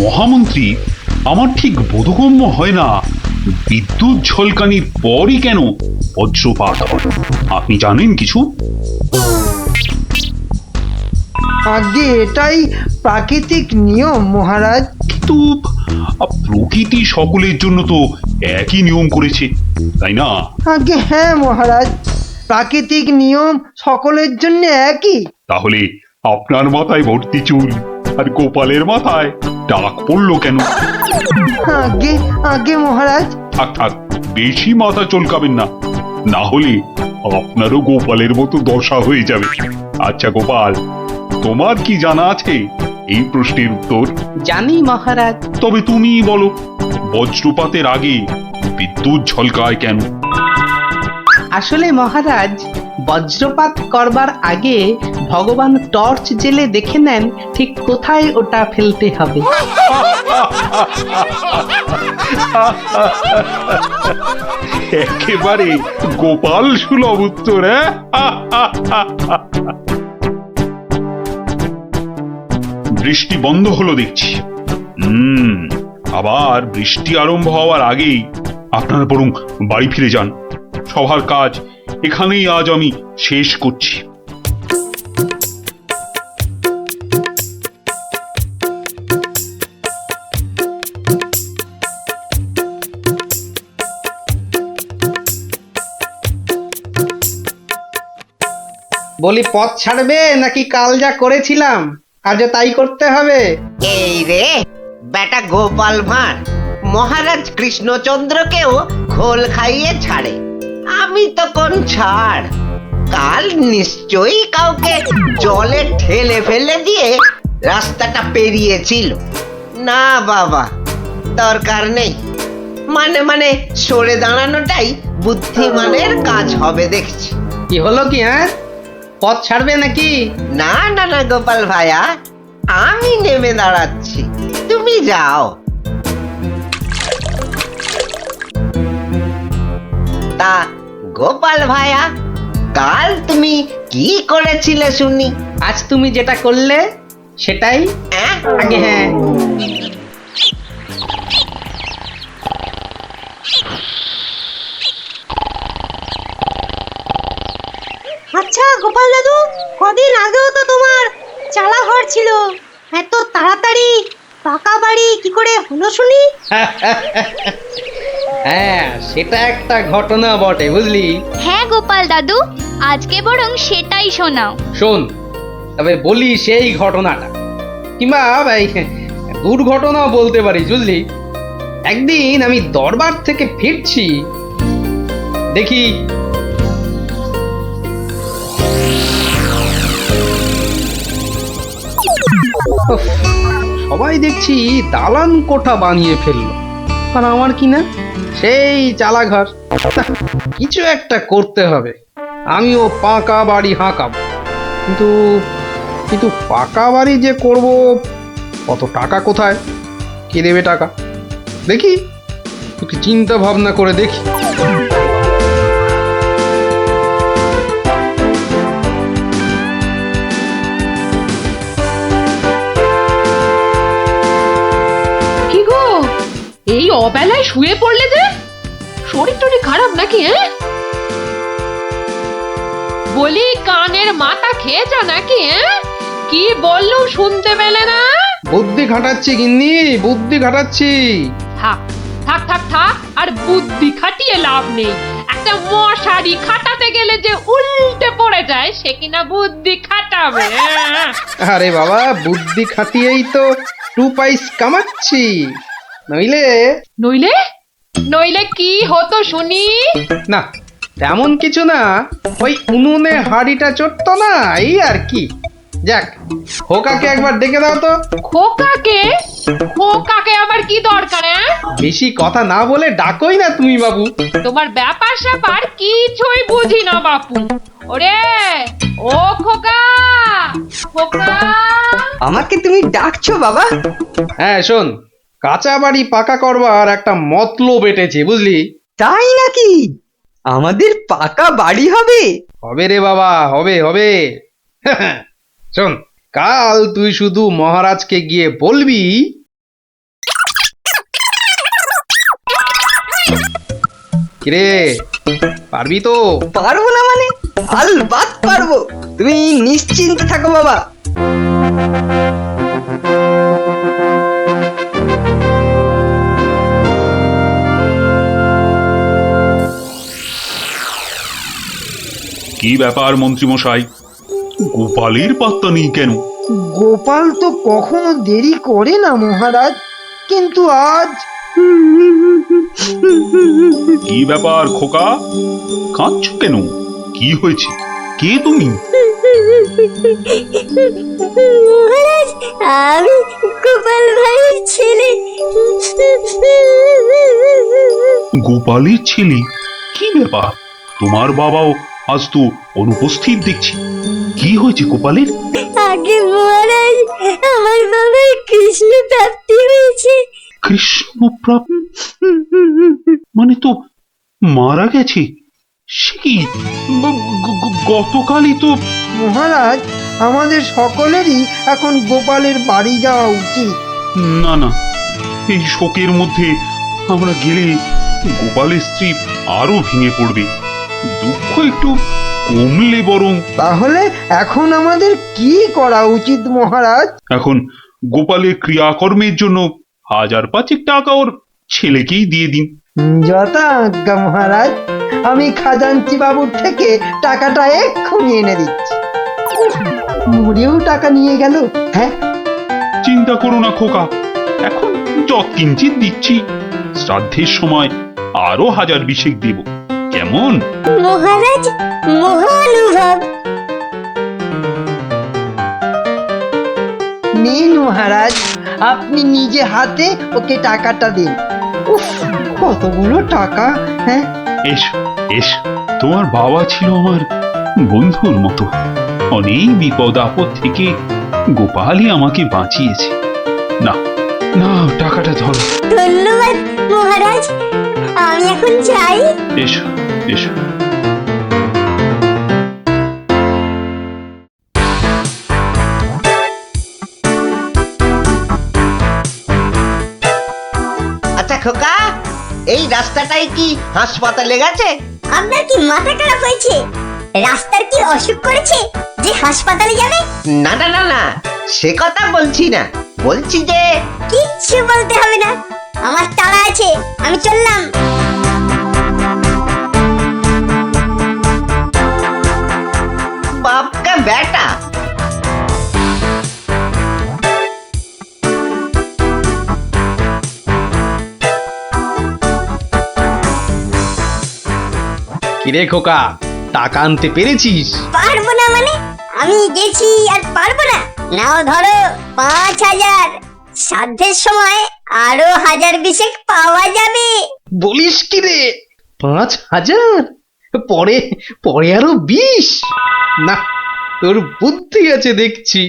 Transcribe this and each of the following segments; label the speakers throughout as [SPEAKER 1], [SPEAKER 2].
[SPEAKER 1] মহামন্ত্রী, আমার ঠিক বোধগম্য হয় না বিদ্যুৎ ঝলকানির পরই কেন বজ্রপাত হয়। আপনি জানেন কিছু?
[SPEAKER 2] আগে এটাই প্রাকৃতিক নিয়ম মহারাজ।
[SPEAKER 1] কিন্তু প্রকৃতি সকলের জন্য তো একই নিয়ম করেছে, তাই না?
[SPEAKER 2] আগে হ্যাঁ মহারাজ, প্রাকৃতিক নিয়ম সকলের জন্য একই।
[SPEAKER 1] তাহলে আপনার মাথায় ভর্তি চুল আর গোপালের মাথায় টাক পড়লো কেন?
[SPEAKER 2] আগে আগে মহারাজ।
[SPEAKER 1] থাক থাক, বেশি মাথা চলকাবেন না, না হলে আপনারও গোপালের মতো দশা হয়ে যাবে। আচ্ছা গোপাল, তোমার কি জানা আছে এই প্রশ্নের উত্তর?
[SPEAKER 3] জানি মহারাজ।
[SPEAKER 1] তবে তুমি বলো, বজ্রপাতের আগে বিদ্যুৎ ঝলকায় কেন?
[SPEAKER 3] আসলে মহারাজ, বজ্রপাত করবার আগে ভগবান টর্চ জেলে দেখে নেন ঠিক কোথায় ওটা ফেলতে হবে।
[SPEAKER 1] একেবারে গোপাল সুলভ উত্তর। বৃষ্টি বন্ধ হলো দেখছি। আবার বৃষ্টি আরম্ভ হওয়ার আগেই আপনারা বরং বাড়ি ফিরে যান। সবার কাজ এখানেই আজ আমি শেষ করছি।
[SPEAKER 3] বলি, পথ ছাড়বে নাকি কাল যা করেছিলাম আজও তাই করতে হবে?
[SPEAKER 4] এই রে বেটা গোপাল ভাঁড়, মহারাজ কৃষ্ণচন্দ্রকেও খোল খাইয়ে ছাড়ে, আমি তো কোন ছাড়। কাল নিশ্চয়ই কাউকে জলে ঠেলে ফেলে দিয়ে রাস্তাটা পেরিয়েছিল। না বাবা, দরকার নেই। মানে সরে দাঁড়ানোটাই বুদ্ধিমানের কাজ হবে দেখছি।
[SPEAKER 3] কি হলো কি? হ্যাঁ, পথ ছাড়বে নাকি?
[SPEAKER 4] না না না গোপাল ভাইয়া, আমি নেমে দাঁড়াচ্ছি, তুমি যাও। তা গোপাল ভাইয়া, কাল তুমি কি করেছিলে শুনি?
[SPEAKER 3] আজ তুমি যেটা করলে সেটাই
[SPEAKER 4] অ্যাঁ?
[SPEAKER 3] আগে। হ্যাঁ,
[SPEAKER 5] আচ্ছা গোপাল দাদু, কদিন আগেও তো তোমার চালা ঘর ছিল, এত তাড়াতাড়ি পাকা বাড়ি কি করে হলো শুনি?
[SPEAKER 3] হ্যাঁ, সেটা একটা ঘটনা বটে, বুঝলি?
[SPEAKER 6] হ্যাঁ গোপাল দাদু, আজকে বরং সেটাই শোনাও।
[SPEAKER 3] শোন, তবে বলি সেই ঘটনাটা, কিংবা এই দুর্ঘটনাও বলতে পারি, বুঝলি? একদিন আমি দরবার থেকে ফিরছি, দেখি উফ, সবাই দেখছি দালান কোঠা বানিয়ে ফেললো, আর আমার কি না সেই চালাঘর। কিছু একটা করতে হবে, আমিও পাকা বাড়ি হাঁকাবো। কিন্তু কিন্তু পাকা বাড়ি যে করব, কত টাকা কোথায়, কে দেবে টাকা? দেখি একটু চিন্তা ভাবনা করে দেখি।
[SPEAKER 7] কি গো, এই অবেলায় শুয়ে পড়লে যে? শরীর টরীর খারাপ নাকি? বলি, কানের মাথা খেয়েছ নাকি? কি বললুম শুনতে পেলে না?
[SPEAKER 3] বুদ্ধি খাটাচ্ছি গিন্নি, বুদ্ধি খাটাচ্ছি।
[SPEAKER 7] থাক থাক থাক থাক, আর বুদ্ধি খাটিয়ে লাভ নেই। একটা মশারি খাটাতে গেলে যে উল্টে পড়ে যায়, সে কিনা বুদ্ধি খাটাবে?
[SPEAKER 3] আরে বাবা, বুদ্ধি খাটিয়েই তো 2 পয়সা কামাচ্ছি, নইলে
[SPEAKER 7] নইলে নইলে কি হতো শুনি?
[SPEAKER 3] না, তেমন কিছু না, ওই উনুনে হাড়িটা চড়তো না, এই আর কি। যাক, খোকাকে একবার ডেকে দাও তো।
[SPEAKER 7] খোকাকে? খোকাকে আবার কি দরকার?
[SPEAKER 3] বেশি কথা না বলে ডাকোই না তুমি বাবু।
[SPEAKER 7] তোমার ব্যাপার স্যাপার কিছুই বুঝি না বাপু। ওরে ও খোকা, খোকা!
[SPEAKER 2] আমাকে তুমি ডাকছো বাবা?
[SPEAKER 3] হ্যাঁ শোন, কাঁচা বাড়ি পাকা করবার একটা মতলব এটেছে, বুঝলি?
[SPEAKER 2] তাই নাকি? আমাদের পাকা বাড়ি হবে?
[SPEAKER 3] হবে রে বাবা, হবে হবে। শোন, কাল তুই শুধু মহারাজকে গিয়ে বলবি কিরে পারবি তো?
[SPEAKER 2] পারবো না মানে? আলবাত পারবো, তুমি নিশ্চিন্ত থাকো বাবা।
[SPEAKER 1] কি ব্যাপার মন্ত্রীমশাই, গোপালের পাত্তা নেই কেন?
[SPEAKER 2] গোপাল তো কখনো দেরি করে না মহারাজ, কিন্তু আজ
[SPEAKER 1] কি ব্যাপার খোকা, কাঁদছো কেন? কি হয়েছে? কে তুমি?
[SPEAKER 5] মহারাজ, আমি গোপাল ভাইয়ের ছেলে।
[SPEAKER 1] গোপালের ছেলে? কি ব্যাপার, তোমার বাবাও আজ তো অনুপস্থিত দেখছি। কি হয়েছে গোপালের?
[SPEAKER 5] আগে মহারাজ, আমার বাবার কৃষ্ণ প্রাপ্তি হয়েছে।
[SPEAKER 1] কৃষ্ণপ্রাপ মানে তো মারা গেছে? সে কি, গতকালই তো।
[SPEAKER 2] মহারাজ, আমাদের সকলেরই এখন গোপালের বাড়ি যাওয়া উচিত।
[SPEAKER 1] না না, এই শোকের মধ্যে আমরা গেলে গোপালের স্ত্রী আরো ভেঙে পড়বে। দুঃখ একটু কমলে বরং।
[SPEAKER 2] তাহলে এখন আমাদের কি করা উচিত মহারাজ?
[SPEAKER 1] এখন গোপালের ক্রিয়াকর্মের জন্য 1000-5 টাকা ওর ছেলেকেই দিয়ে দিন।
[SPEAKER 2] যথা আজ্ঞা মহারাজ, আমি খাজাঞ্চি বাবুর থেকে টাকাটা এক্ষুনি এনে দিচ্ছি। মরেও টাকা নিয়ে গেল। হ্যাঁ,
[SPEAKER 1] চিন্তা করো না খোকা, এখন যৎকিঞ্চিত দিচ্ছি, শ্রাদ্ধের সময় আরো 1000 দেব, কেমন?
[SPEAKER 5] মহারাজ, মহানুভব।
[SPEAKER 2] নিন মহারাজ, আপনি নিজে হাতে ওকে টাকাটা দিন। উফ, কতগুলো টাকা! হ্যাঁ,
[SPEAKER 1] এসো এসো, তোমার বাবা ছিল আমার বন্ধুর মতো। অনেক বিপদ আপদ থেকে গোপালই আমাকে বাঁচিয়েছে। না না, টাকাটা ধরো।
[SPEAKER 5] ধন্যবাদ মহারাজ, আমি এখন যাই।
[SPEAKER 1] এসো এসো।
[SPEAKER 4] আচ্ছা খোকা, এই রাস্তাটাই কি হাসপাতালে গেছে?
[SPEAKER 5] আপনার কি মাথা খারাপ হয়েছে? রাস্তার কি অসুখ করেছে যে হাসপাতালে যাবে?
[SPEAKER 4] না না না না, সে কথা বলছি না, বলছি যে
[SPEAKER 5] কিচ্ছু বলতে হবে না, আমার তালা আছে, আমি চললাম।
[SPEAKER 4] বাপকা বেটা।
[SPEAKER 3] কিরে খোকা, টাকা আনতে পেরেছিস?
[SPEAKER 5] পারবো না মানে? আমি গেছি আর পারবো না? নাও ধরো 5000, সাধ্যের সময় আরো 1000 পাওয়া যাবে।
[SPEAKER 3] বলিস কি রে, 5000? পরে পরে আরো 20? না, তোর বুদ্ধি আছে দেখছি।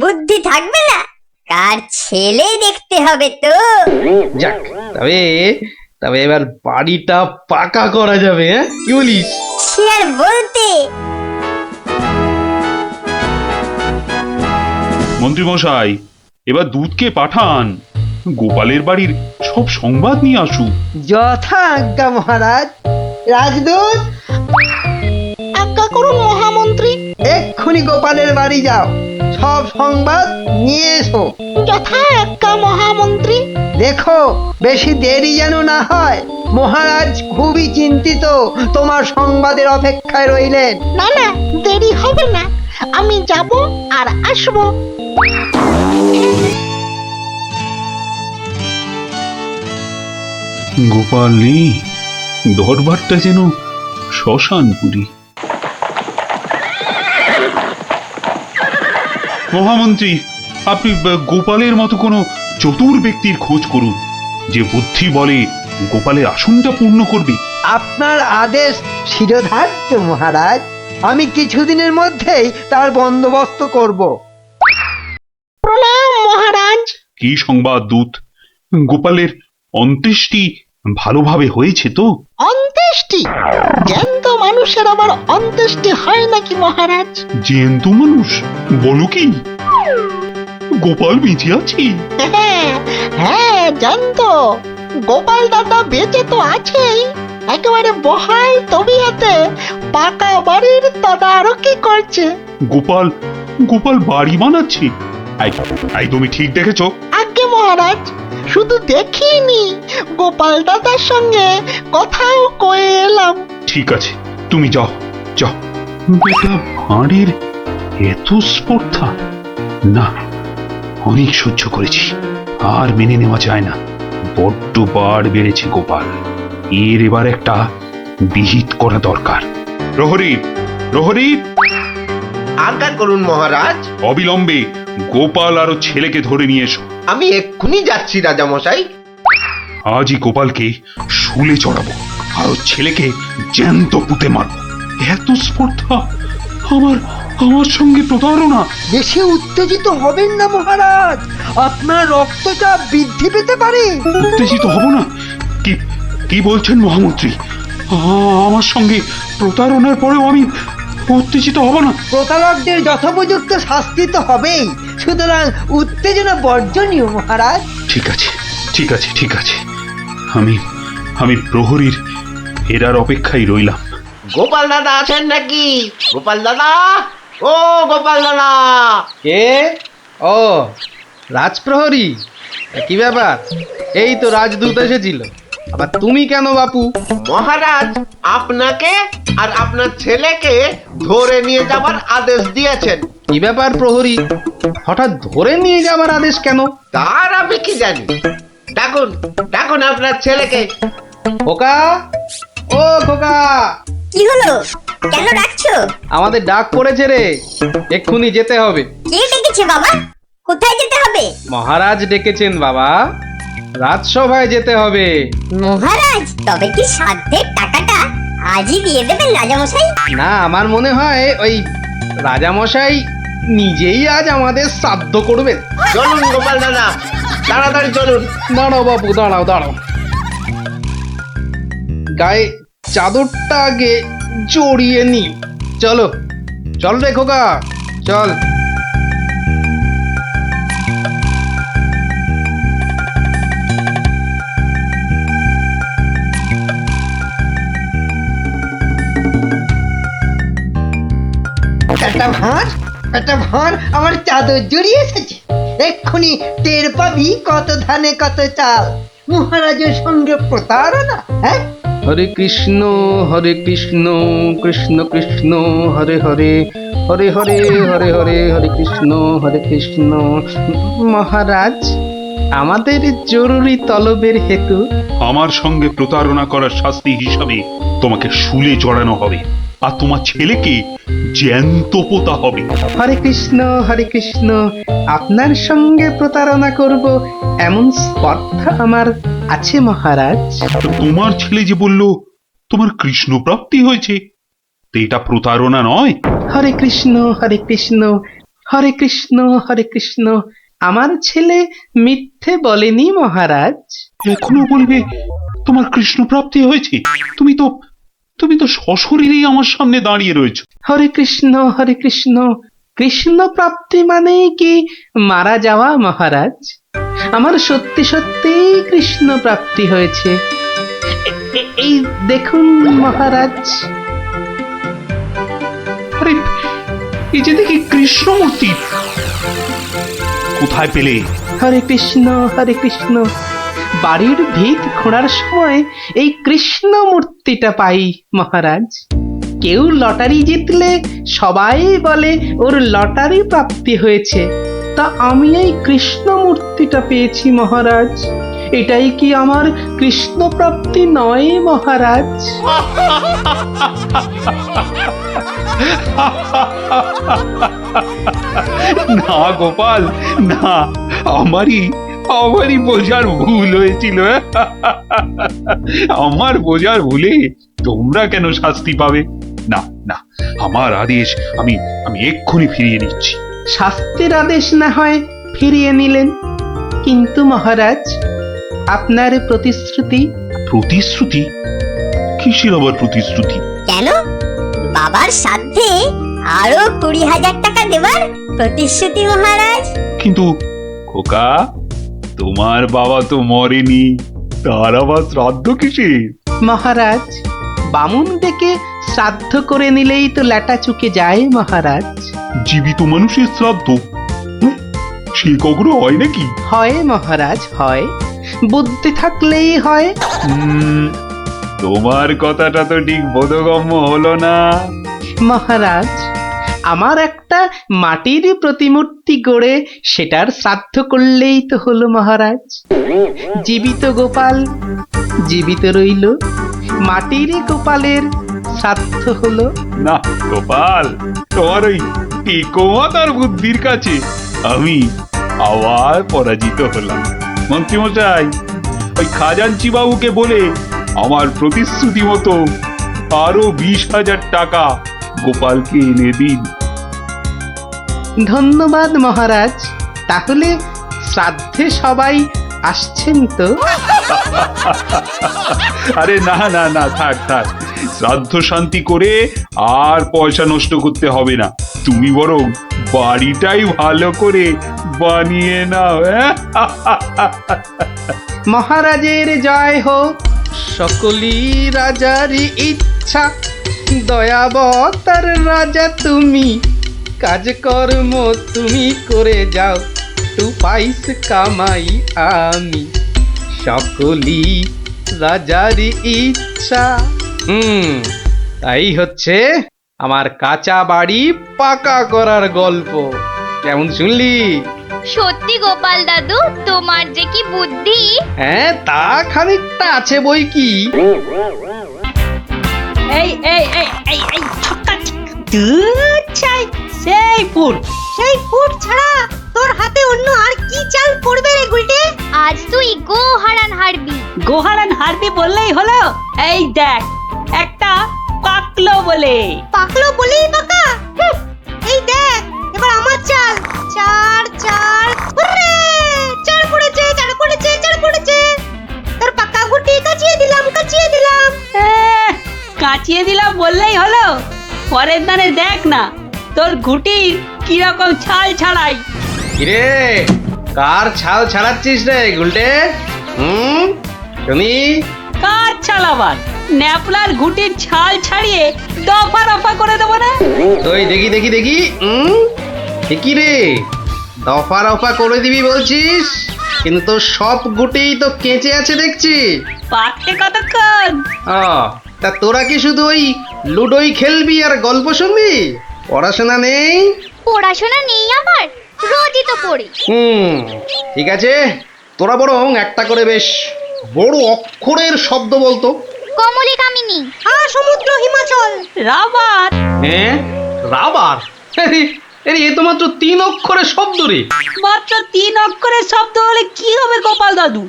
[SPEAKER 5] বুদ্ধি থাকবে না? কার ছেলে দেখতে হবে তো।
[SPEAKER 3] যাক, তবে তবে এবার বাড়িটা পাকা করা যাবে, হ্যাঁ কি বলিস?
[SPEAKER 5] সে আর বলতে।
[SPEAKER 1] মন্ত্রীমশাই, এবার দুধকে পাঠান, গোপালের বাড়ির সব সংবাদ নিয়ে আসুক।
[SPEAKER 2] যথা আজ্ঞা মহারাজ। রাজদূত,
[SPEAKER 5] আজ্ঞা করুন মহামন্ত্রী।
[SPEAKER 2] এক্ষুনি গোপালের বাড়ি যাও, সব সংবাদ নিয়ে এসো।
[SPEAKER 5] যথা আজ্ঞা মহামন্ত্রী।
[SPEAKER 2] দেখো বেশি দেরি যেন না হয়। মহারাজ খুবই চিন্তিত, তোমার সংবাদের অপেক্ষায় রইলেন।
[SPEAKER 5] না না, দেরি হবে না, আমি যাব আর আসবো।
[SPEAKER 1] গোপাল নেই, দরবারটা যেন শ্মশানপুরী। মহামন্ত্রী, আপনি গোপালের মতো কোনো চতুর ব্যক্তির খোঁজ করুন, যে বুদ্ধি বলে গোপালের আসনটা পূর্ণ করবে।
[SPEAKER 2] আপনার আদেশ শিরোধার্য মহারাজ, আমি কিছুদিনের মধ্যেই তার বন্দোবস্ত করব।
[SPEAKER 5] প্রণাম মহারাজ।
[SPEAKER 1] কি সংবাদ দূত? গোপালের অন্ত্যেষ্টি ভালোভাবে হয়েছে তো?
[SPEAKER 5] অন্ত্যেষ্টি? জ্যান্ত মানুষের আবার অন্ত্যেষ্টি হয় নাকি মহারাজ?
[SPEAKER 1] জ্যান্ত মানুষ? বলো কি? গোপাল বেঁচে আছে?
[SPEAKER 5] হ্যাঁ, জ্যান্ত।
[SPEAKER 4] গোপাল দাদা বেঁচে তো আছেই, একেবারে বহাল তবিয়তে পাকা বাড়ির তদারকি করছে।
[SPEAKER 1] গোপাল গোপাল বাড়ি বানাচ্ছে? এই তুমি ঠিক দেখেছো?
[SPEAKER 4] আজ্ঞে মহারাজ, শুধু দেখিনি, গোপাল দাদার সঙ্গে কথাও কয়ে এলাম।
[SPEAKER 1] ঠিক আছে, তুমি যাও যাও। বেটা ভাঁড়ের এত স্পর্ধা! না, অনেক সহ্য করেছি, আর মেনে নেওয়া যায় না। বড্ড বাড় বেড়েছে গোপাল, এর এবার একটা বিহিত করা দরকার। প্রহরী, প্রহরী,
[SPEAKER 4] আজ্ঞা করুন মহারাজ।
[SPEAKER 1] অবিলম্বে গোপাল আর ওর ছেলেকে ধরে নিয়ে এসো।
[SPEAKER 4] আমি এক্ষুনি যাচ্ছি রাজামশাই।
[SPEAKER 1] আজই গোপালকে শুলে চড়াবো, আর ওর ছেলেকে জ্যান্ত পুঁতে মারবো। এত স্পর্ধা! আমার আমার সঙ্গে প্রতারণা!
[SPEAKER 2] বেশি উত্তেজিত হবেন না মহারাজ, আপনার রক্তচাপ বৃদ্ধি পেতে পারে।
[SPEAKER 1] উত্তেজিত হব না? কি কি বলছেন মহামন্ত্রী? আমার সঙ্গে প্রতারণার পরেও আমি উত্তেজিত হব না?
[SPEAKER 2] প্রতারকদের যথোপযুক্ত শাস্তি তো হবেই, সুতরাং উত্তেজনা বর্জনীয় মহারাজ।
[SPEAKER 1] ঠিক আছে, ঠিক আছে, ঠিক আছে। আমি আমি প্রহরীর এরার অপেক্ষায় রইলাম।
[SPEAKER 4] গোপাল দাদা আছেন নাকি? গোপাল দাদা, ও গোপাল দাদা।
[SPEAKER 3] কে? ও, রাজপ্রহরী, কি ব্যাপার? এই তো রাজদূত এসেছিল, আবার তুমি কেন বাপু?
[SPEAKER 4] মহারাজ আপনাকে আর আপনার ছেলেকে ধরে নিয়ে যাবার আদেশ দিয়েছেন।
[SPEAKER 3] কি ব্যাপার প্রহরী, হঠাৎ ধরে নিয়ে যাওয়ার আদেশ কেন?
[SPEAKER 4] তার আমি কি জানি। ডাকুন, ডাকুন আপনার ছেলেকে।
[SPEAKER 3] খোকা, ও খোকা,
[SPEAKER 5] কি হলো? কেন ডাকছো?
[SPEAKER 3] আমাদের ডাক পড়েছে রে, এক্ষুনি যেতে হবে।
[SPEAKER 5] কে ডেকেছে বাবা? কোথায় যেতে হবে?
[SPEAKER 3] মহারাজ ডেকেছেন বাবা, রাজসভায় যেতে হবে।
[SPEAKER 5] মহারাজ, তবে কি সাধ্যের টাকাটা আজই দিয়ে দেবেন রাজামশাই?
[SPEAKER 3] না, আমার মনে হয় ওই রাজামশাই নিজেই আজ আমাদের শ্রাদ্ধ করবেন।
[SPEAKER 4] চলুন গোপাল দাদা, তাড়াতাড়ি চলুন।
[SPEAKER 3] দাঁড়াও বাপু, দাঁড়াও দাঁড়াও, গায়ে চাদরটা আগে জড়িয়ে নি। চলো, চল রে খোকা, চল।
[SPEAKER 2] একটা ভাঁড় আমার চাদর জড়িয়ে এসেছে। এক্ষুনি টের পাবি কত ধানে কত চাল। মহারাজের সঙ্গে প্রতারণা, হ্যাঁ?
[SPEAKER 3] হরে কৃষ্ণ কৃষ্ণ কৃষ্ণ হরে হরে, হরে হরে হরে হরে, হরে কৃষ্ণ। মহারাজ, আমাদের জরুরি তলবের হেতু
[SPEAKER 1] আমার সঙ্গে প্রতারণা করার শাস্তি হিসাবে তোমাকে শুলে চড়ানো হবে, আর তোমার ছেলেকে জ্যান্ত পোতা হবে।
[SPEAKER 3] হরে কৃষ্ণ, আপনার সঙ্গে প্রতারণা করব এমন স্পর্ধা আমার আছে মহারাজ।
[SPEAKER 1] তো তোমার ছেলে যে বলল তোমার কৃষ্ণ প্রাপ্তি হয়েছে, তো এটা প্রতারণা নয়?
[SPEAKER 3] হরে কৃষ্ণ হরে কৃষ্ণ, আমার ছেলে মিথ্যে বলেনি মহারাজ।
[SPEAKER 1] এখনো বলবে তোমার কৃষ্ণ প্রাপ্তি হয়েছে? তুমি তো সশরীরেই আমার সামনে দাঁড়িয়ে রয়েছো।
[SPEAKER 3] হরে কৃষ্ণ কৃষ্ণ প্রাপ্তি মানে কি মারা যাওয়া মহারাজ? আমার সত্যি সত্যি কৃষ্ণ প্রাপ্তি হয়েছে। এই দেখুন মহারাজ।
[SPEAKER 1] আরে, এই যে দেখি কৃষ্ণমূর্তি, কোথায় পেলে?
[SPEAKER 3] হরে কৃষ্ণ, বাড়ির ভিত খোঁড়ার সময় এই কৃষ্ণ মূর্তিটা পাই মহারাজ। কেউ লটারি জিতলে সবাই বলে ওর লটারি প্রাপ্তি হয়েছে, তা আমি এই কৃষ্ণ মূর্তিটা পেয়েছি মহারাজ। এটাই কি আমার কৃষ্ণ প্রাপ্তি নয় মহারাজ?
[SPEAKER 1] না গোপাল, না, আমারই বোঝার ভুল হয়েছিল। আমার বোঝার ভুলে তোমরা কেন শাস্তি পাবে? না না, আমার আদেশ আমি এক্ষুনি ফিরিয়ে নিচ্ছি।
[SPEAKER 3] শাস্তির আদেশ না হয় ফিরিয়ে নিলেন, কিন্তু মহারাজ আপনার প্রতিশ্রুতি?
[SPEAKER 1] প্রতিশ্রুতি? কিসের আবার প্রতিশ্রুতি?
[SPEAKER 5] কেন? বাবার সাধ্যে আরো 20,000 টাকা দেবার প্রতিশ্রুতি মহারাজ।
[SPEAKER 1] কিন্তু খোকা, তোমার বাবা তো মরেনি, তার আবার শ্রাদ্ধ কিসের?
[SPEAKER 3] মহারাজ, বামুন ডেকে শ্রাদ্ধ করে নিলেই তো ল্যাটা চুকে যায় মহারাজ।
[SPEAKER 1] জীবিত মানুষের শ্রাদ্ধ? হুঁ, সে কখনো হয় নাকি?
[SPEAKER 3] হয় মহারাজ, হয়। বুদ্ধি থাকলেই হয়।
[SPEAKER 1] তোমার কথাটা তো ঠিক বোধগম্য হলো না।
[SPEAKER 3] মহারাজ, আমার একটা মাটির প্রতিমূর্তি গড়ে সেটার শ্রাদ্ধ করলেই তো হলো মহারাজ। জীবিত গোপাল জীবিত রইল, মাটির গোপালের শ্রাদ্ধ হলো।
[SPEAKER 1] না গোপাল, তোমার ওই টেকোমাতার বুদ্ধির কাছে আমি আবার পরাজিত হলাম। মন্ত্রীমশাই, ওই খাজাঞ্চি বাবুকে বলে আমার প্রতিশ্রুতি মতো আরো 20,000 টাকা গোপালকে এনে দিন।
[SPEAKER 3] ধন্যবাদ মহারাজ। তাহলে শ্রাদ্ধে সবাই আসছেন তো?
[SPEAKER 1] আরে না না না, থাক থাক, শ্রাদ্ধ শান্তি করে আর পয়সা নষ্ট করতে হবে না। তুমি বরং বাড়িটাই ভালো করে বানিয়ে নাও।
[SPEAKER 3] মহারাজের জয় হোক, সকলি রাজারই ইচ্ছা। দয়াবতার রাজা তুমি, কাজকর্ম তুমি করে যাও, তু পাইস কামাই আমি, সকলি রাজারই ইচ্ছা। তাই হচ্ছে আমার কাঁচা বাড়ি পাকা করার গল্প। কেমন শুনলি?
[SPEAKER 6] সত্যি গোপাল দাদু, তোমার যে কি বুদ্ধি!
[SPEAKER 3] হ্যাঁ, তা খানিকটা আছে বই কি।
[SPEAKER 5] এই এই এই এই এই ছক্কা দুধ চাই, সেই ফুট ছাড়া তোর হাতে অন্য আর কি চাল পড়বে রে গুলটে?
[SPEAKER 6] আজ তুই গো হারান হারবি।
[SPEAKER 8] গোহারান হারবি বললেই হলো। এই দেখ, একটা পাকলো বলে।
[SPEAKER 5] পাকলো বলেই পাকা? হুঁ, এই দেখ এবার আমার চাল। চার চার, হুররে! চার পড়েছে, চার পড়েছে, চার পড়েছে। তোর পাকা গুটি কাচিয়ে দিলাম, কাচিয়ে দিলাম।
[SPEAKER 8] কাচিয়ে দিলাম বললেই হলো। পরের দানে দেখ না তোর ঘুটির কিরকম ছাল ছাড়াই।
[SPEAKER 3] কিরে, কার ছাল ছাড়াচ্ছিস রে গুলটে? শুনি।
[SPEAKER 8] কার ছাল আবার? ন্যাপলার ঘুটির ছাল ছাড়িয়ে দফা রফা করে দেবো না?
[SPEAKER 3] ওই দেখি দেখি দেখি। ঠিকই রে, দফা রফা করে দিবি বলছিস, কিন্তু তোর সব গুটেই তো কেঁচে আছে দেখছি।
[SPEAKER 8] পাকতে কতক্ষণ?
[SPEAKER 3] তা তোরা কি শুধু ওই লুডোই খেলবি আর গল্প শুনবি? পড়াশোনা নেই?
[SPEAKER 6] পড়াশোনা নেই আমার, রোজই তো পড়ি।
[SPEAKER 3] ঠিক আছে, তোরা বরং একটা করে বেশ বড় অক্ষরের শব্দ বলতো।
[SPEAKER 6] কমলি কামিনী।
[SPEAKER 5] সমুদ্র হিমাচল।
[SPEAKER 8] রাবার।
[SPEAKER 3] হ্যাঁ, রাবার? এ তো মাত্র 3 অক্ষরের শব্দ রে।
[SPEAKER 8] মাত্র 3 অক্ষরের শব্দ হলে কি হবে গোপাল দাদু?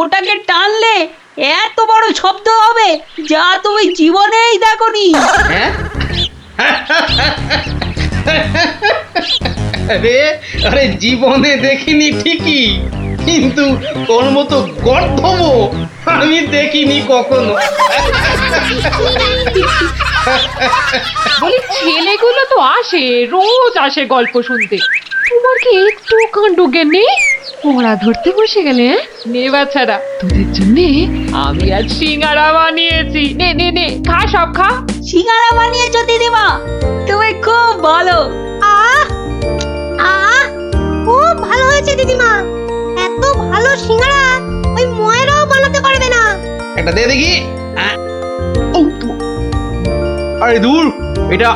[SPEAKER 8] ওটাকে টানলে এত বড় শব্দ হবে যা তুমি জীবনেই দেখোনি।
[SPEAKER 3] হ্যাঁ? আরে জীবনে দেখিনি ঠিকই, কিন্তু তোর মতো গর্ধব আমি দেখিনি কখনো।
[SPEAKER 7] বলি ছেলেগুলো তো আসে, রোজ আসে গল্প শুনতে। তোমার কি একটু কাণ্ড জ্ঞান নেই? পড়া ধরতে বসে গেলে? নে বাচ্চারা, তোদের জন্য আমি আজ সিঙ্গারা বানিয়েছি। নে নে নে, খা, সব খা।
[SPEAKER 8] সিঙ্গারা বানিয়েছো দিদিমা, তুমি খুব ভালো।
[SPEAKER 5] আহ আহ, খুব ভালো হয়েছে দিদিমা। এত ভালো সিঙ্গারা ওই ময়রাও বানাতে পারবে না।
[SPEAKER 3] একটা দে দেখি। আরে দূর, এটা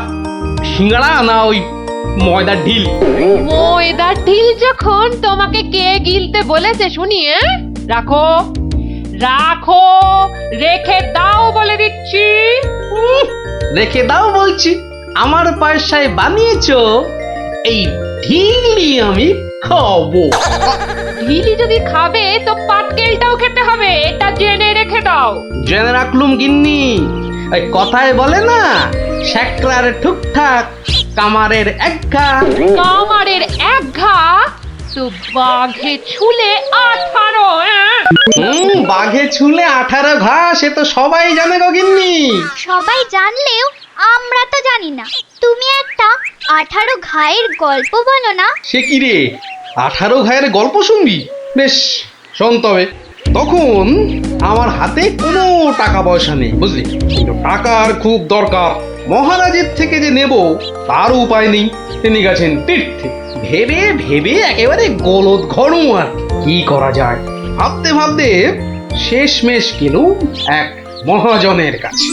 [SPEAKER 3] সিঙ্গারা না ওই ময়দার ঢিল?
[SPEAKER 7] ময়দার ঢিল যখন তোমাকে কে গিলতে বলেছে শুনি? রাখো রাখো, রেখে দাও বলে দিচ্ছি।
[SPEAKER 3] রেখে দাও বলছি? আমার পয়সায় বানিয়েছো, এই ঢিলি আমি খাবো।
[SPEAKER 7] ঢিলি যদি খাবে তো পাটকেলটাও খেতে হবে, এটা জেনে রেখে দাও।
[SPEAKER 3] জেনে রাখলুম গিন্নি। ওই কথায় বলে না, শেকরার ঠুকঠাক, কামারের এক ঘা।
[SPEAKER 7] কামারের এক ঘা তো বাঘে ছুলে 18।
[SPEAKER 3] বাঘে ছুলে 18 ঘা, সে তো সবাই জানে গো গিন্নি।
[SPEAKER 6] সবাই জানলেও আমরা তো জানি না। তুমি একটা 18 ঘায়ের গল্প বলো না।
[SPEAKER 3] সে কি রে, 18 ঘায়ের গল্প শুনবি? বেশ, শোন তবে। তখন আমার হাতে কোনো টাকা পয়সা নেই, বুঝলি? কিন্তু টাকার খুব দরকার। মহারাজের থেকে যে নেব তার উপায় নেই। তিনি গেছেন তীর্থে। ভেবে ভেবে একেবারে গলদ ঘনু। আর কি করা যায় ভাবতে ভাবতে শেষমেশ গেলুম এক মহাজনের কাছে।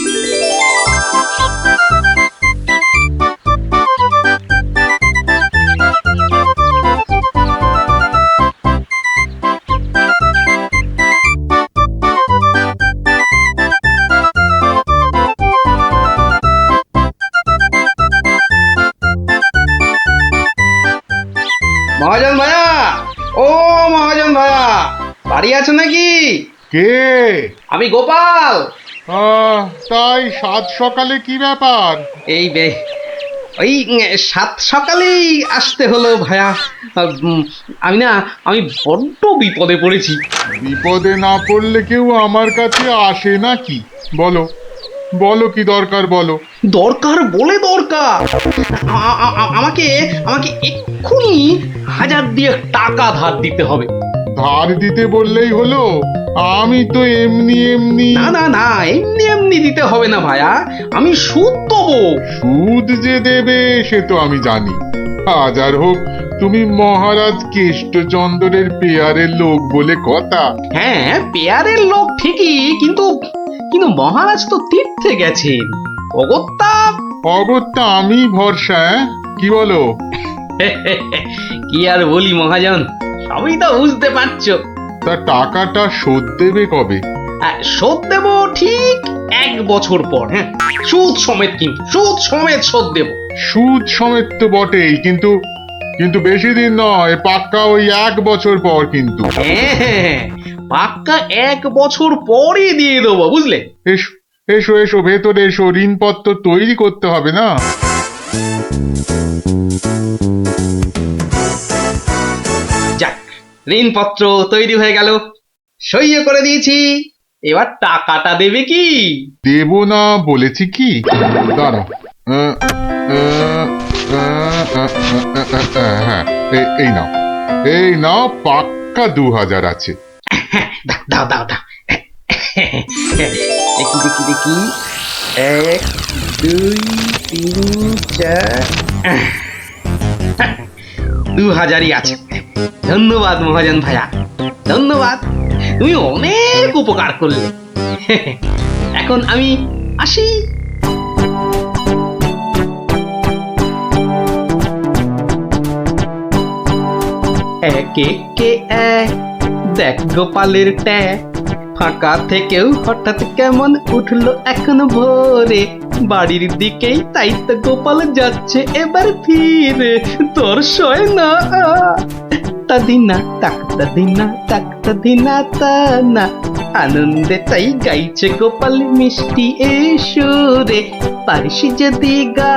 [SPEAKER 3] মহাজন ভাইয়া, ও মহাজন ভাইয়া, বাড়ি আছে নাকি?
[SPEAKER 9] কে?
[SPEAKER 3] আমি গোপাল।
[SPEAKER 9] তাই সাত সকালে কি ব্যাপার?
[SPEAKER 3] এই ওই সাত সকালেই আসতে হলো ভাইয়া। আমি বড্ড বিপদে পড়েছি।
[SPEAKER 9] বিপদে না পড়লে কেউ আমার কাছে আসে নাকি? বলো বলো কি দরকার বলো।
[SPEAKER 3] দরকার বলে দরকার। আমাকে আমাকে এক্ষুনি 1000 দিয়ে টাকা ধার দিতে হবে।
[SPEAKER 9] ধার দিতে বললেই হলো? আমি তো এমনি এমনি।
[SPEAKER 3] না না না, এমনি এমনি দিতে হবে না ভাইয়া, আমি সুদ দেবো।
[SPEAKER 9] সুদ যে দেবে সে তো আমি জানি। হাজার হোক তুমি মহারাজ কেষ্টচন্দ্রের পেয়ারের লোক বলে কথা।
[SPEAKER 3] হ্যাঁ, পেয়ারের লোক ঠিকই, কিন্তু কিন্তু মহারাজ তো তীর্থে গেছেন। অগত্যা
[SPEAKER 9] অগত্যা আমি ভরসা। কি বলো?
[SPEAKER 3] কি আর বলি মহাজন, সবই তো বুঝতে পারছো।
[SPEAKER 9] তা টাকাটা শোধ দেবে কবে?
[SPEAKER 3] শোধ দেব ঠিক 1 বছর পর। হ্যাঁ, সুদ সমেত, কিন্তু সুদ সমেত শোধ দেব।
[SPEAKER 9] সুদ সমেত তো বটেই, কিন্তু কিন্তু বেশি দিন নয়, পাক্কা ওই 1 বছর পর কিন্তু।
[SPEAKER 3] হ্যাঁ, পাক্কা 1 বছর পরই দিয়ে দেবো, বুঝলে?
[SPEAKER 9] এসো এসো এসো ভেতরে এসো, ঋণপত্র তৈরি করতে হবে না?
[SPEAKER 3] যাক, ঋণপত্র তৈরি হয়ে গেল, সইও করে দিয়েছি। এবার টাকাটা দেবে কি?
[SPEAKER 9] দেব না বলেছি কি? দাঁড়াও। হ্যাঁ, এই নাও, এই নাও, পাক্কা 2000 আছে।
[SPEAKER 3] দাও দাও দাও। দেখি দেখি দেখি, 1 2 3 4, 2000ই আছে। ধন্যবাদ মহাজন ভাইয়া, ধন্যবাদ। তুমি অনেক উপকার করলে। এখন আমি আসি। একে কে এক, দেখ গোপালের ট্যাগ। ফাঁকা থেকেও হঠাৎ কেমন উঠলো এখন ভোরে। বাড়ির দিকেই তাই তো গোপাল যাচ্ছে এবার ফিরে। তোর সয় না তা দিনা তাকতা দিনা তাকতা দিনা তা না। আনন্দে তাই গাইছে গোপাল মিষ্টি এ সুরে। পারিস যদি গা।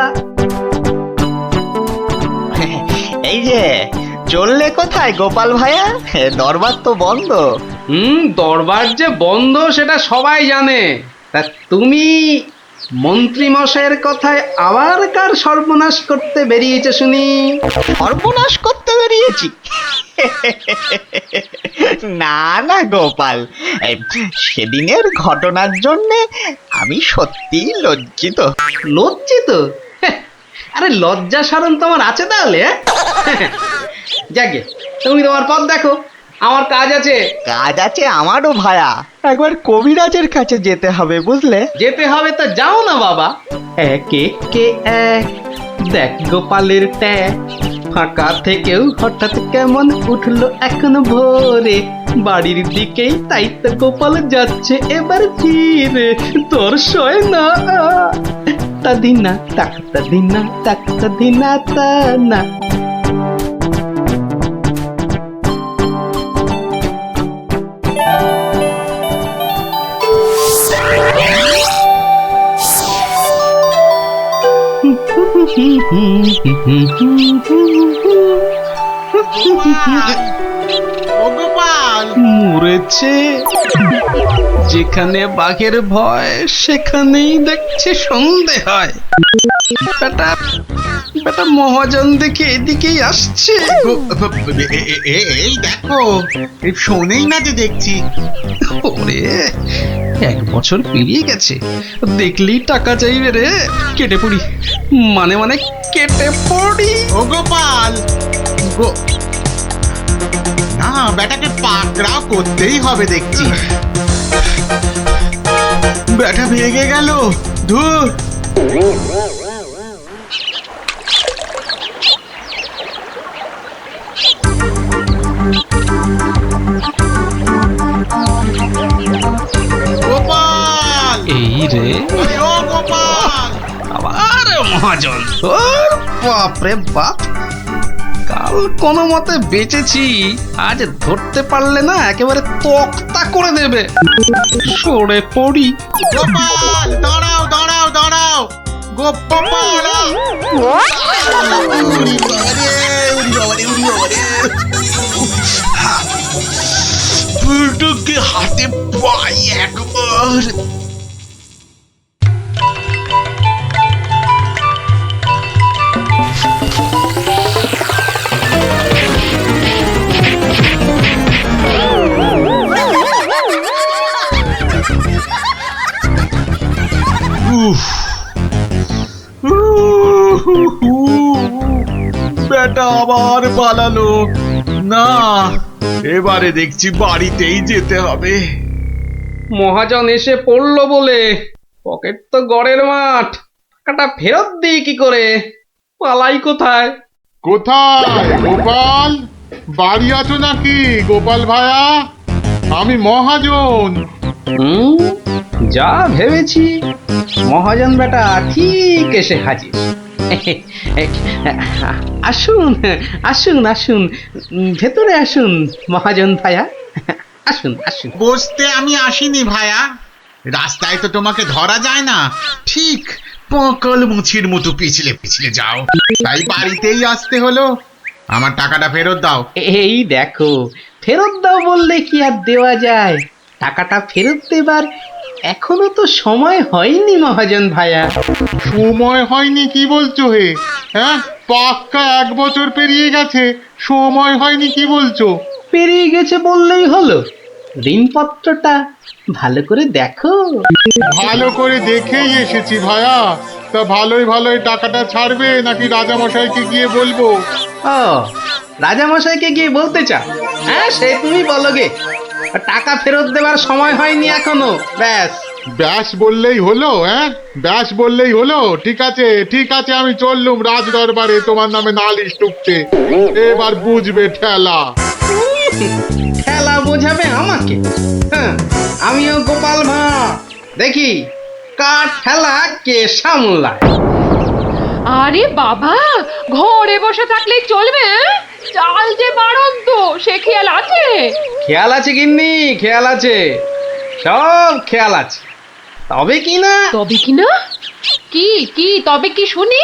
[SPEAKER 4] এই যে চললে কোথায় গোপাল ভাইয়া? দরবার তো বন্ধ।
[SPEAKER 3] দরবার যে বন্ধ সেটা সবাই জানে। তা তুমি মন্ত্রী মশাইয়ের কথায় আবার কার সর্বনাশ করতে বেরিয়েছে শুনি?
[SPEAKER 4] সর্বনাশ করতে বেরিয়েছি? না না গোপাল, সেদিনের ঘটনার জন্যে আমি সত্যিই লজ্জিত।
[SPEAKER 3] লজ্জিত? আরে লজ্জা শরম তোমার আছে তাহলে? যাকে, তুমি তোমার পথ দেখো, আমার কাজ আছে।
[SPEAKER 4] কাজ আছে আমারও ভায়া, একবার কবিরাজের কাছে যেতে হবে বুঝলে।
[SPEAKER 3] যেতে হবে তো যাও না বাবা। একে কে এক, দেখ গোপালের ট্যাগ। ফাঁকা থেকেও হঠাৎ কেমন উঠলো এখন ভোরে। বাড়ির দিকেই তাই তো গোপাল যাচ্ছে এবার ফিরে। তোর সয় না তা দিনা তাকতা দিনা তাকতা দিনা তা না।
[SPEAKER 4] গোপাল
[SPEAKER 3] মরেছে। যেখানে বাঘের ভয় সেখানেই দেখছে সন্ধে হয়। বেটা বেটা মহাজন দেখে এদিকেই আসছে।
[SPEAKER 10] এই দেখো, এই শোনেই না যে দেখছি।
[SPEAKER 3] ওরে 1 বছর পেরিয়ে গেছে, দেখলেই টাকা চাইবে রে। কেটে পড়ি, মানে মানে কেটে পড়ি।
[SPEAKER 10] ও গোপাল, না বেটাকে পাকড়াও করতেই হবে দেখছি। বেটা ভেগে গেল, ধুর। গোপাল,
[SPEAKER 3] এই রে,
[SPEAKER 10] আরে ও গোপাল,
[SPEAKER 3] আবার মহাজন। ওর বাপরে বাপ, কাল কোনো মতে বেঁচেছি, আজ ধরতে পারলে না একেবারে তক্তা করে দেবে। সরে পড়ি।
[SPEAKER 10] গোপাল, দাঁড়াও দাঁড়াও দাঁড়াও, গোপাল। উড়ি বাবারে, উড়ি বাবারে, উড়ি বাবারে। বুলটুকে হাতে পাই একবার। বেটা আবার পালালো। না, এবারে দেখছি বাড়িতেই যেতে হবে।
[SPEAKER 3] মহাজন এসে পড়লো বলে পকেট তো গড়ের মাঠ, টাকাটা ফেরত দিই কি করে? পালাই কোথায়?
[SPEAKER 9] কোথায় গোপাল? বাড়ি আছো নাকি গোপাল ভায়া? আমি মহাজন।
[SPEAKER 3] যা ভেবেছি, মহাজন বেটা ঠিক এসে হাজির। আসুন আসুন আসুন, ভেতরে আসুন মহাজন ভাইয়া, আসুন আসুন।
[SPEAKER 10] বসতে আমি আসিনি ভায়া, রাস্তায় তো তোমাকে ধরা যায় না, ঠিক পকল মুছির মতো পিছলে পিছলে যাও, তাই বাড়িতেই আসতে হলো। আমার টাকাটা ফেরত দাও।
[SPEAKER 3] এই দেখো, ফেরত দাও বললে কি আর দেওয়া যায়? টাকাটা ফেরত দেবার এখনো তো সময় হয়নি মহাজন ভাইয়া।
[SPEAKER 9] সময় হয়নি কি বলছো হে? হ্যাঁ, পাক্কা 1 বছর পেরিয়ে গেছে, সময় হয়নি কি বলছো?
[SPEAKER 3] পেরিয়ে গেছে বললেই হলো? ঋণপত্রটা ভালো করে দেখো।
[SPEAKER 9] ভালো করে দেখেই এসেছি ভায়া। তা ভালোই ভালোই টাকাটা ছাড়বে নাকি রাজামশাইকে গিয়ে বলবো?
[SPEAKER 3] ও, রাজামশাইকে গিয়ে বলতে চাও? হ্যাঁ, সে তুমি বলো গে। টাকা ফেরত দেবার সময় হয়নি এখনো, ব্যাস।
[SPEAKER 9] ব্যাস বললেই হলো? হ্যাঁ, ব্যাস বললেই হলো? ঠিক আছে ঠিক আছে, আমি চললুম রাজ দরবারে তোমার নামে নালিশ টুকতে। এবার বুঝবে ঠেলা।
[SPEAKER 3] খেলা বোঝাবে আমাকে? হ্যাঁ, আমিও গোপাল ভাঁ, দেখি কার ঠেলা কে সামলায়।
[SPEAKER 7] আরে বাবা, ঘরে বসে থাকলেই চলবে? চাল যে বাড়ন্ত, সে খেয়াল আছে?
[SPEAKER 3] খেয়াল আছে গিন্নি, খেয়াল আছে, সব খেয়াল আছে। তবে কি না,
[SPEAKER 7] তবে কি না? কি কি তবে কি শুনি?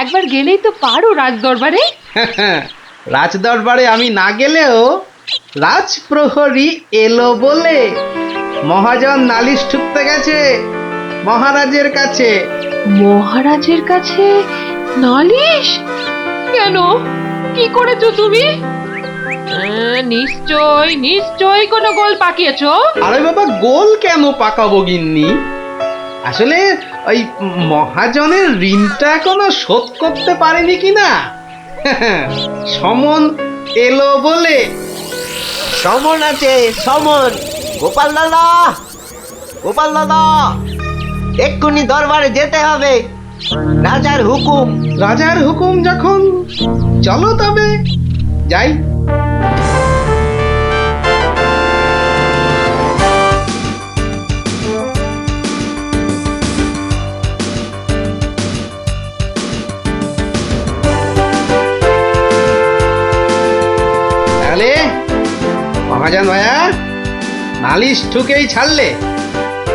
[SPEAKER 7] একবার গেলেই তো পারো রাজ দরবারে।
[SPEAKER 3] রাজ দরবারে আমি না গেলেও রাজপ্রহরী এলো বলে মহাজন নালিশ ঠুকতে গেছে মহারাজের কাছে।
[SPEAKER 7] মহারাজের কাছে নালিশ? কেন, কি করেছো তুমি? নিশ্চয় নিশ্চয় কোনো গোল পাকিয়েছো।
[SPEAKER 3] আরে বাবা, গোল কেন পাকাবো গিন্নি? আসলে ওই মহাজনের ঋণটা এখনো শোধ করতে পারেনি কিনা। সমন এলো বলে।
[SPEAKER 4] সমন আছে, সমন। গোপাল দাদা, গোপাল দাদা, এক্ষুনি দরবারে যেতে হবে, রাজার হুকুম।
[SPEAKER 3] রাজার হুকুম যখন, চলো তবে যাই। তাহলে মহাজন ভাইয়া নালিশ ঠুকেই ছাড়লে,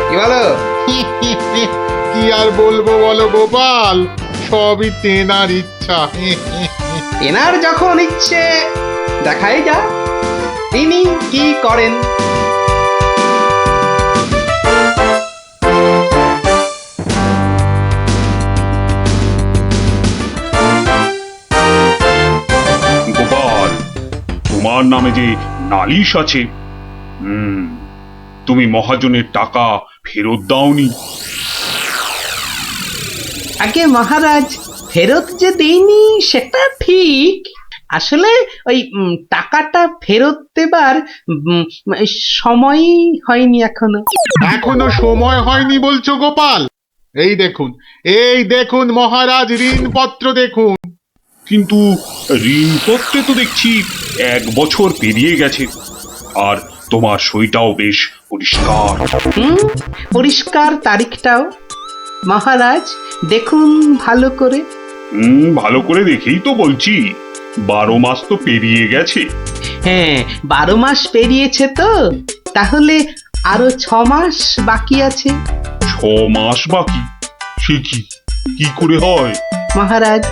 [SPEAKER 3] কি বলো?
[SPEAKER 9] কি আর বলবো বলো গোপাল, সবই তেনার ইচ্ছা।
[SPEAKER 3] এনার যখন ইচ্ছে, দেখাই যা তিনি কি করেন।
[SPEAKER 1] তোমার নামে যে নালিশ আছে। তুমি মহাজনের টাকা ফেরত দাওনি।
[SPEAKER 3] আগে মহারাজ, ফেরত যে দেইনি সেটা ঠিক, আসলে ওই টাকাটা ফেরত দেবার সময়ই হয়নি এখনো।
[SPEAKER 9] এখনো সময় হয়নি বলছো গোপাল? এই দেখুন মহারাজ, ঋণপত্র দেখুন।
[SPEAKER 1] কিন্তু ঋণপত্রে তো দেখছি 1 বছর পেরিয়ে গেছে, আর তোমার সইটাও বেশ পরিষ্কার।
[SPEAKER 3] পরিষ্কার তারিখটাও। মহারাজ দেখুন ভালো করে।
[SPEAKER 1] ভালো করে দেখেই তো বলছি, 12 মাস তো পেরিয়ে গেছে।
[SPEAKER 3] হ্যাঁ, 12 মাস পেরিয়েছে তো, তাহলে আরো 6 মাস বাকি আছে।
[SPEAKER 1] 6 মাস বাকি? সে কি করে হয়?
[SPEAKER 3] মহারাজ,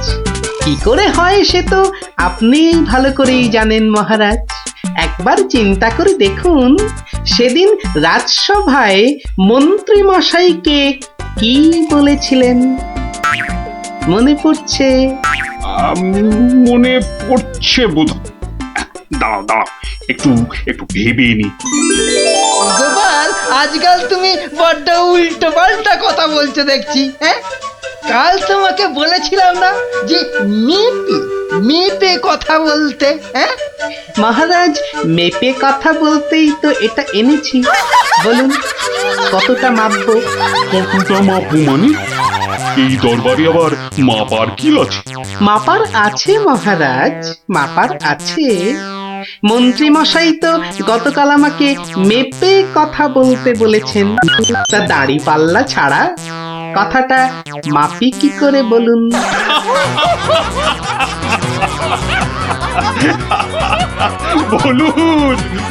[SPEAKER 3] কি করে হয় সে তো আপনি ভালো করেই জানেন মহারাজ। একবার চিন্তা করে দেখুন, সেদিন রাজসভায় মন্ত্রী মশাইকে কি বলেছিলেন? মনে পড়ছে?
[SPEAKER 1] মনে পড়ছে বোধ। দাঁড়াও একটু ভেবে নি।
[SPEAKER 2] গোপাল, আজকাল তুমি বড্ড উল্টো পাল্টা কথা বলছো দেখছি। হ্যাঁ, কাল তোমাকে বলেছিলাম না যে মেপে কথা বলতে? হ্যাঁ
[SPEAKER 3] মহারাজ, মেপে কথা বলতেই তো এটা এনেছি। বলুন কতটা মাপবো?
[SPEAKER 1] কতটা মাপবো মানে? এই দরবারে আবার মাপার কি আছে?
[SPEAKER 3] মাপার আছে মহারাজ, মাপার আছে। মন্ত্রী মশাই তো গতকাল আমাকে মেপে কথা বলতে বলেছেন, তা দাড়ি পাল্লা ছাড়া কথাটা মাপি কি করে বলুন?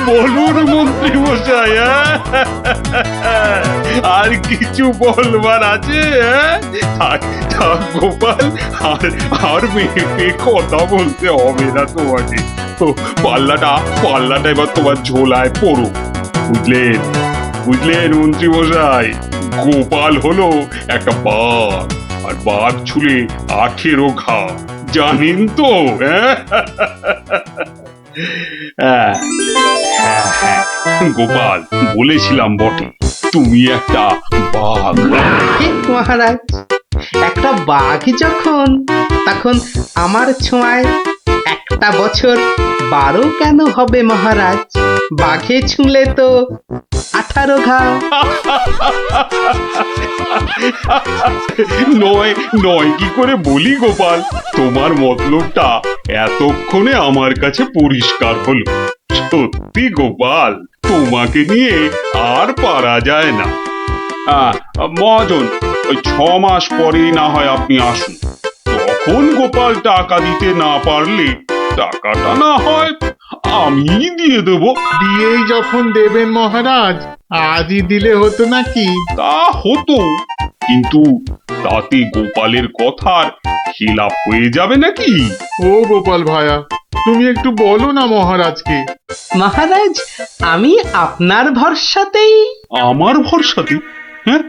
[SPEAKER 1] বলুন মন্ত্রী মশাই, আর কিছু বলবার আছে? গোপাল, আর মেপে কথা বলতে হবে না তোমাকে। পাল্লাটা এবার তোমার ঝোলায় পড়ো। বুঝলেন মন্ত্রী মশাই? গোপাল হলো একটা বাঘ, আর বাঘ ছুলে 18 ঘা, জানেন তো? হ্যাঁ, গোপাল, বলেছিলাম বটে, তুমি একটা বাঘ।
[SPEAKER 3] ঠিক মহারাজ, একটা বাঘ যখন, তখন আমার ছোঁয়ায় একটা বছর 12 কেন হবে মহারাজ? বাঘে ছুঁলে তো 18 ঘা।
[SPEAKER 1] নয় কি করে বলি গোপাল? তোমার মতলবটা এতক্ষণে আমার কাছে পরিষ্কার হলো। সত্যি গোপাল, তোমাকে নিয়ে আর পারা যায় না। মহাজন, ওই 6 মাস পরেই না হয় আপনি আসুন। তখন গোপাল টাকা দিতে না পারলে টাকাটা না হয় আমি দিয়ে দেব।
[SPEAKER 9] দিয়েই যখন দেবেন মহারাজ, আজই দিলে হতো নাকি?
[SPEAKER 1] তা হতো, কিন্তু তাতে গোপালের কথার খিলাপ হয়ে যাবে নাকি?
[SPEAKER 9] ও গোপাল ভায়া, তুমি একটু বলো না মহারাজকে।
[SPEAKER 3] মহারাজ, আমি আপনার ভরসাতেই।
[SPEAKER 1] আমার ভরসাতে? হ্যাঁ,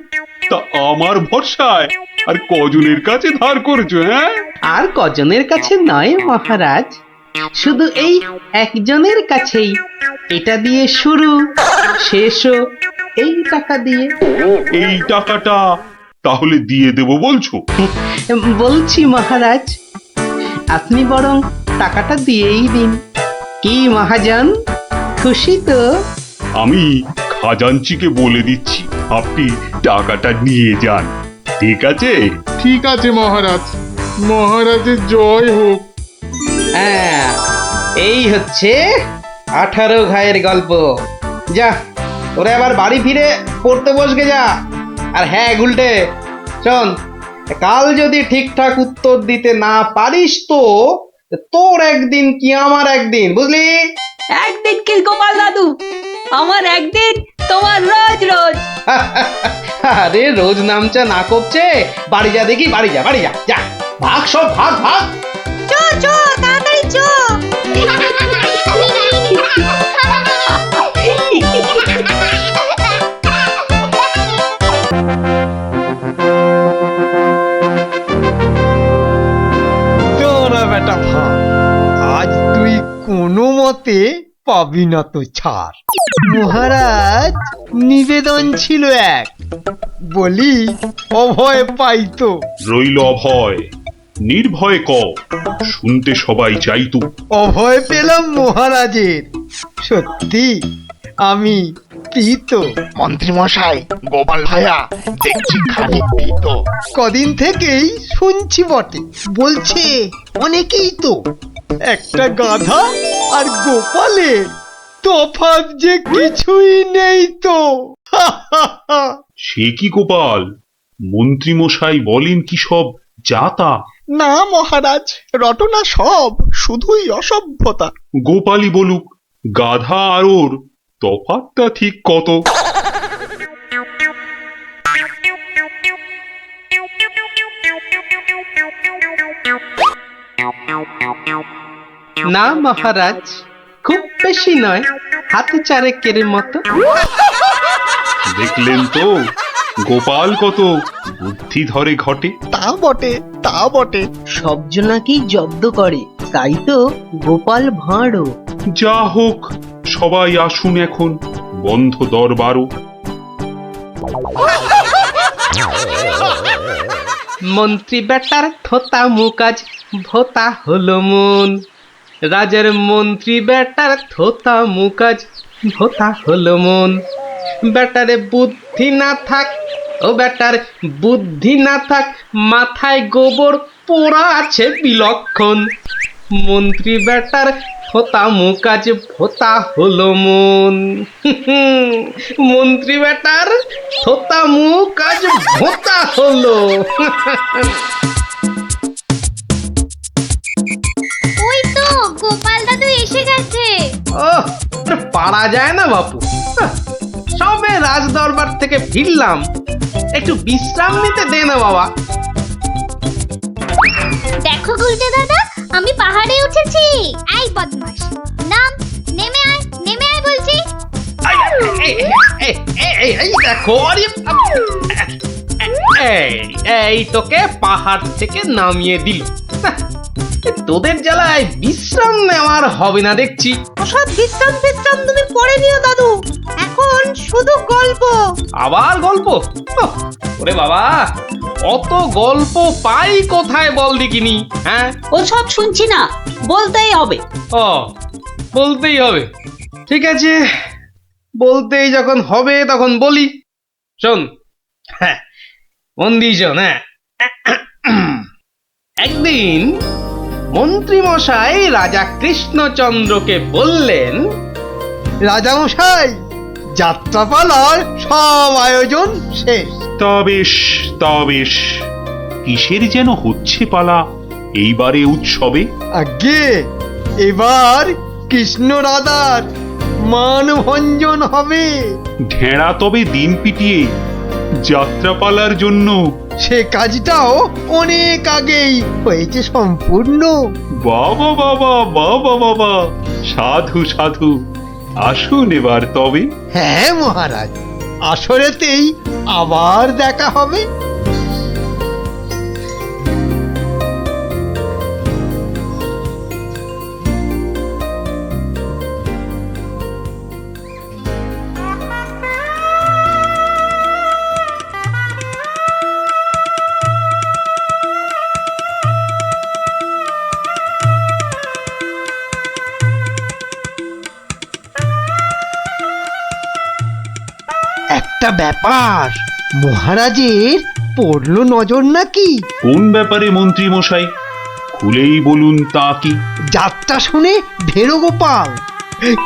[SPEAKER 1] তা আমার ভরসায় আর কজনের কাছে ধার করেছো? হ্যাঁ,
[SPEAKER 3] আর কজনের কাছে নয় মহারাজ, শুধু এই একজনের কাছেই। এটা দিয়ে শুরু, শেষও এই টাকা দিয়ে।
[SPEAKER 1] এই টাকাটা তাহলে দিয়ে দেব বলছো?
[SPEAKER 3] বলছি মহারাজ, আপনি বরং টাকাটা দিয়েই দিন। কি মহাজন, খুশি তো?
[SPEAKER 1] আমি খাজাঞ্চিকে বলে দিচ্ছি, আপনি টাকাটা নিয়ে যান। ঠিক আছে?
[SPEAKER 9] ঠিক আছে মহারাজ, মহারাজের জয় হোক।
[SPEAKER 3] হ্যাঁ, এই হচ্ছে 18 ঘায়ের গল্প। যা, ওরা আবার বাড়ি ফিরে পড়তে বসবে যা। আর হ্যাঁ গুলটে, শোন, কাল যদি ঠিকঠাক উত্তর দিতে না পারিস তো তোর একদিন কি আমার একদিন, বুঝলি?
[SPEAKER 8] একদিন কি গোপাল দাদু, আমার একদিন, তোমার রোজ রোজ।
[SPEAKER 3] আরে রোজ নামচা না করছে, বাড়ি যা দেখি, বাড়ি যা, যা ভাগ, সব ভাগ।
[SPEAKER 5] চো চো, তাড়াতাড়ি চো।
[SPEAKER 2] তোরা বেটা ভাব, আজ তুই কোনো মতে পাবি না তো ছাড়। মহারাজ নিবেদন ছিল এক, বলি অভয় পাইতো।
[SPEAKER 1] রইল অভয়, নির্ভয় ক, শুনতে সবাই চাইতো।
[SPEAKER 2] অভয় পেলাম মহারাজের, সত্যি আমি প্রীত।
[SPEAKER 11] মন্ত্রী মশাই, গোপাল ভাইয়া দেখছি খানিক ভীত।
[SPEAKER 2] কদিন থেকেই শুনছি বটে, বলছে অনেকেই তো একটা গাধা আর গোপালের তফাৎ যে কিছুই নেই তো।
[SPEAKER 1] সে কি গোপাল, মন্ত্রী মশাই বলেন কি সব যাতা?
[SPEAKER 11] না মহারাজ, রটনা সব, শুধুই অসভ্যতা।
[SPEAKER 1] গোপালই বলুক, গাধা আর ওর তফাৎটা ঠিক কত?
[SPEAKER 3] না মহারাজ, খুব বেশি নয়, হাতে চারেকের মতো।
[SPEAKER 1] দেখলেন তো গোপাল কত বুদ্ধি ধরে ঘটে।
[SPEAKER 11] তা বটে, তা বটে।
[SPEAKER 2] সব জনাকেই জব্দ করে, তাই তো গোপাল ভাঁড়ও।
[SPEAKER 1] যা হোক, সবাই আসুন এখন, বন্ধ দরবারও।
[SPEAKER 3] মন্ত্রী বেটার থোতা মুকাজ ভোতা হলো মন। রাজার মন্ত্রী বেটার থোতা মুকাজ ভোতা হলো মন। বেটারে বুদ্ধি না থাক, ও বেটার বুদ্ধি না থাক, মাথায় গোবর পোড়া আছে বিলক্ষণ। মন্ত্রী বেটার থোতা মুকাজ ভোতা হলো মন। মন্ত্রী বেটার থোতা মুকাজ ভোতা হলো।
[SPEAKER 6] ওই তো গোপাল দাদু এসে গেছে।
[SPEAKER 3] ওহ, পারা যায় না বাপু। সবে রাজ দরবার থেকে ফিরলাম, একটু বিশ্রাম নিতে দে না বাবা।
[SPEAKER 6] দেখো গুলটে দাদা, আমি পাহাড়ে উঠেছি। এই বদমাশ, নাম, নেমে আয়, নেমে আয় বলছি।
[SPEAKER 3] এই দেখো, এই তোকে পাহাড় থেকে নামিয়ে দিল। তোদের জ্বালায় বিশ্রাম নেওয়ার হবে না দেখছি।
[SPEAKER 5] ওসব বিশ্রাম বিশ্রাম তুমি পরে নিও দাদু, এখন শুধু গল্প।
[SPEAKER 3] আবার গল্প? ওরে বাবা, অত গল্প পাই কোথায় বল দেখিনি? হ্যাঁ,
[SPEAKER 8] ওসব শুনছি না, বলতেই হবে।
[SPEAKER 3] ও, বলতেই হবে। ঠিক আছে, বলতেই যখন হবে তখন বলি। শোন, হ্যাঁ, মন দিয়ে শোন। হ্যাঁ, একদিন মন্ত্রী মশাই রাজা কৃষ্ণচন্দ্রকে বললেন,
[SPEAKER 2] রাজামশাই, যাত্রাপালার সব আয়োজন শেষ।
[SPEAKER 1] তা বেশ, তা বেশ, কিসের যেন হচ্ছে পালা এইবারে উৎসবে?
[SPEAKER 2] আগে এবার কৃষ্ণ রাধার মানভঞ্জন হবে।
[SPEAKER 1] ঢেঁড়া তবে দিন পিটিয়ে যাত্রাপালার জন্য।
[SPEAKER 2] সে কাজটাও অনেক আগেই হয়েছে সম্পূর্ণ।
[SPEAKER 1] বাবা বাবা বাবা বাবা, সাধু সাধু, আসুন এবার তবে।
[SPEAKER 2] হ্যাঁ মহারাজ, আসরেতেই আবার দেখা হবে। একটা ব্যাপার, মহারাজের পড়লো নজর নাকি?
[SPEAKER 1] কোন ব্যাপারে মন্ত্রী মশাই, খুলেই বলুন তা কি?
[SPEAKER 2] যাত্রা শুনে ভেরো গোপাল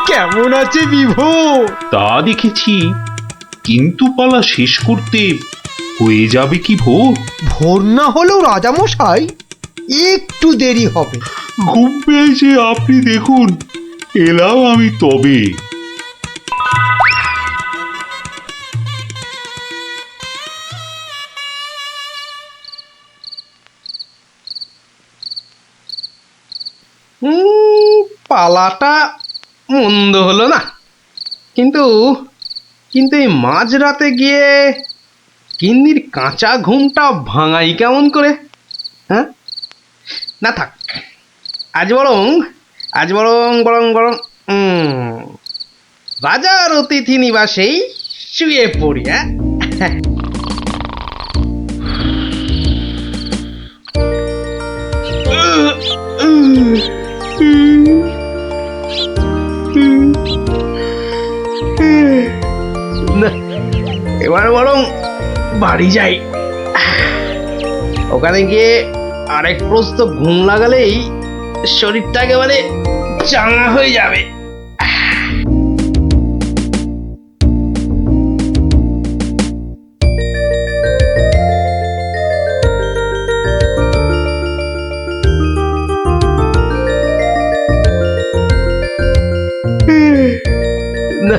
[SPEAKER 2] কেমন আছে বিভোর?
[SPEAKER 1] তা দেখেছি, কিন্তু পালা শেষ করতে হয়ে যাবে কি ভোর?
[SPEAKER 2] ভোর না হলেও রাজামশাই একটু দেরি হবে।
[SPEAKER 1] ঘুম পেয়েছে আপনি দেখুন, এলাম আমি তবে।
[SPEAKER 3] পালাটা মন্দ হলো না, কিন্তু কিন্তু এই মাঝরাতে গিয়ে গিন্নির কাঁচা ঘুমটা ভাঙাই কেমন করে? হ্যাঁ, না থাক, আজ বরং বরং রাজার অতিথি নিবাসেই শুয়ে পড়ি। হ্যাঁ না, এবার বরং বাড়ি যাই। ওখানে গিয়ে আরেক প্রস্ত ঘুম লাগালেই শরীরটা একেবারে চাঙা হয়ে যাবে। না,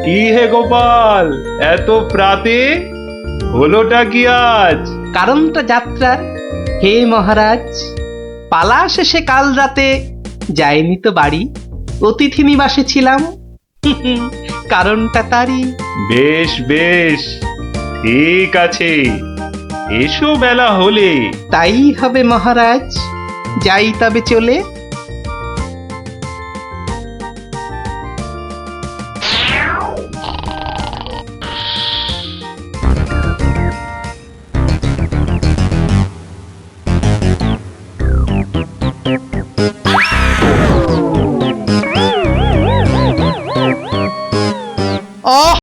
[SPEAKER 1] কি হে গোপাল, এত প্রাতে হলোটা কি আজ?
[SPEAKER 3] কারণটা যাত্রার হে মহারাজ, পালা শেষে কাল রাতে যাইনি তো বাড়ি, অতিথি নিবাসে ছিলাম। কারণটা তারই।
[SPEAKER 1] বেশ বেশ, ঠিক আছে, এসো বেলা হলে।
[SPEAKER 3] তাই হবে মহারাজ, যাই তবে চলে।